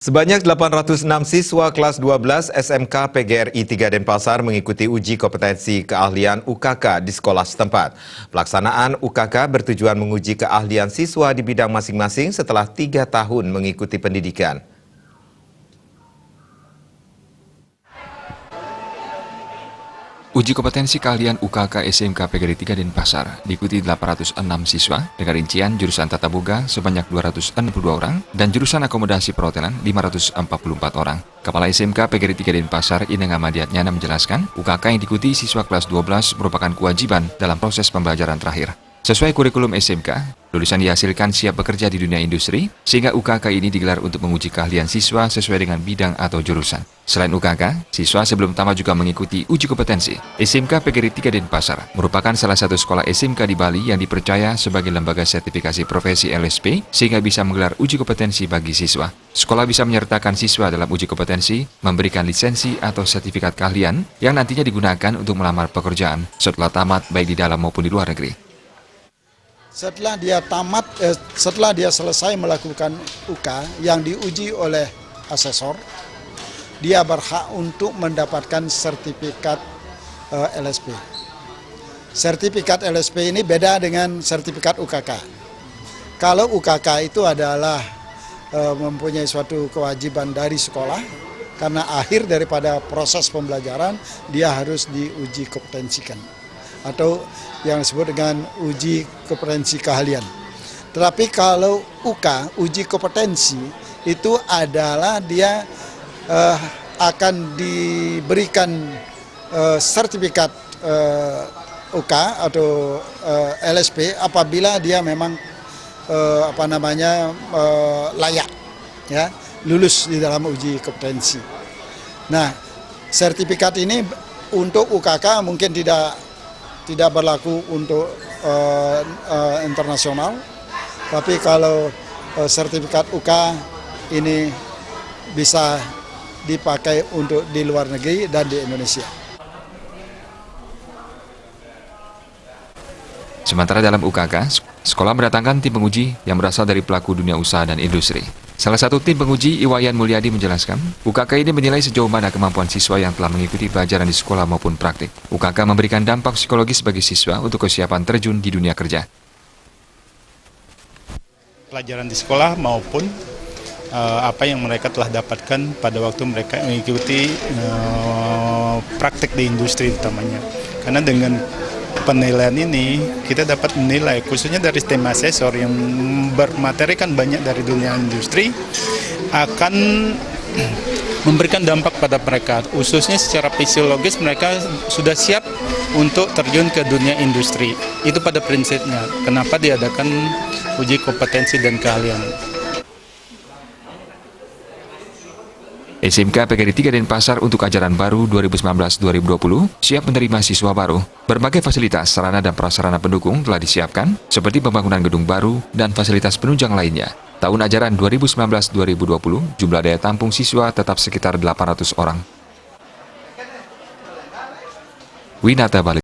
Sebanyak 806 siswa kelas 12 SMK PGRI 3 Denpasar mengikuti uji kompetensi keahlian UKK di sekolah setempat. Pelaksanaan UKK bertujuan menguji keahlian siswa di bidang masing-masing setelah 3 tahun mengikuti pendidikan. Uji kompetensi keahlian UKK SMK PGRI 3 Denpasar diikuti 806 siswa dengan rincian jurusan Tata Boga sebanyak 262 orang dan jurusan Akomodasi Perhotelan 544 orang. Kepala SMK PGRI 3 Denpasar Ineng Amadiatnyana menjelaskan, UKK yang diikuti siswa kelas 12 merupakan kewajiban dalam proses pembelajaran terakhir. Sesuai kurikulum SMK, lulusan dihasilkan siap bekerja di dunia industri, sehingga UKK ini digelar untuk menguji keahlian siswa sesuai dengan bidang atau jurusan. Selain UKK, siswa sebelum tamat juga mengikuti uji kompetensi. SMK PGRI 3 Denpasar merupakan salah satu sekolah SMK di Bali yang dipercaya sebagai lembaga sertifikasi profesi LSP, sehingga bisa menggelar uji kompetensi bagi siswa. Sekolah bisa menyertakan siswa dalam uji kompetensi, memberikan lisensi atau sertifikat keahlian yang nantinya digunakan untuk melamar pekerjaan setelah tamat baik di dalam maupun di luar negeri. Setelah dia selesai melakukan UK yang diuji oleh asesor, dia berhak untuk mendapatkan sertifikat LSP. Sertifikat LSP ini beda dengan sertifikat UKK. Kalau UKK itu adalah mempunyai suatu kewajiban dari sekolah, karena akhir daripada proses pembelajaran dia harus diuji kompetensikan, atau yang disebut dengan uji kompetensi keahlian. Tetapi kalau UK, uji kompetensi, itu adalah dia akan diberikan sertifikat UK atau LSP apabila dia memang layak, ya, lulus di dalam uji kompetensi. Nah, sertifikat ini untuk UKK mungkin tidak berlaku untuk internasional, tapi kalau sertifikat UK ini bisa dipakai untuk di luar negeri dan di Indonesia. Sementara dalam UKK, sekolah mendatangkan tim penguji yang berasal dari pelaku dunia usaha dan industri. Salah satu tim penguji, Iwayan Mulyadi, menjelaskan, UKK ini menilai sejauh mana kemampuan siswa yang telah mengikuti pelajaran di sekolah maupun praktik. UKK memberikan dampak psikologis bagi siswa untuk kesiapan terjun di dunia kerja. Pelajaran di sekolah maupun apa yang mereka telah dapatkan pada waktu mereka mengikuti praktik di industri utamanya. Karena dengan penilaian ini kita dapat menilai, khususnya dari tim asesor yang bermateri kan banyak dari dunia industri, akan memberikan dampak pada mereka, khususnya secara fisiologis mereka sudah siap untuk terjun ke dunia industri. Itu pada prinsipnya kenapa diadakan uji kompetensi dan keahlian. SMK PGRI 3 Denpasar untuk ajaran baru 2019-2020 siap menerima siswa baru. Berbagai fasilitas, sarana dan prasarana pendukung telah disiapkan, seperti pembangunan gedung baru dan fasilitas penunjang lainnya. Tahun ajaran 2019-2020, jumlah daya tampung siswa tetap sekitar 800 orang. Winata Bali.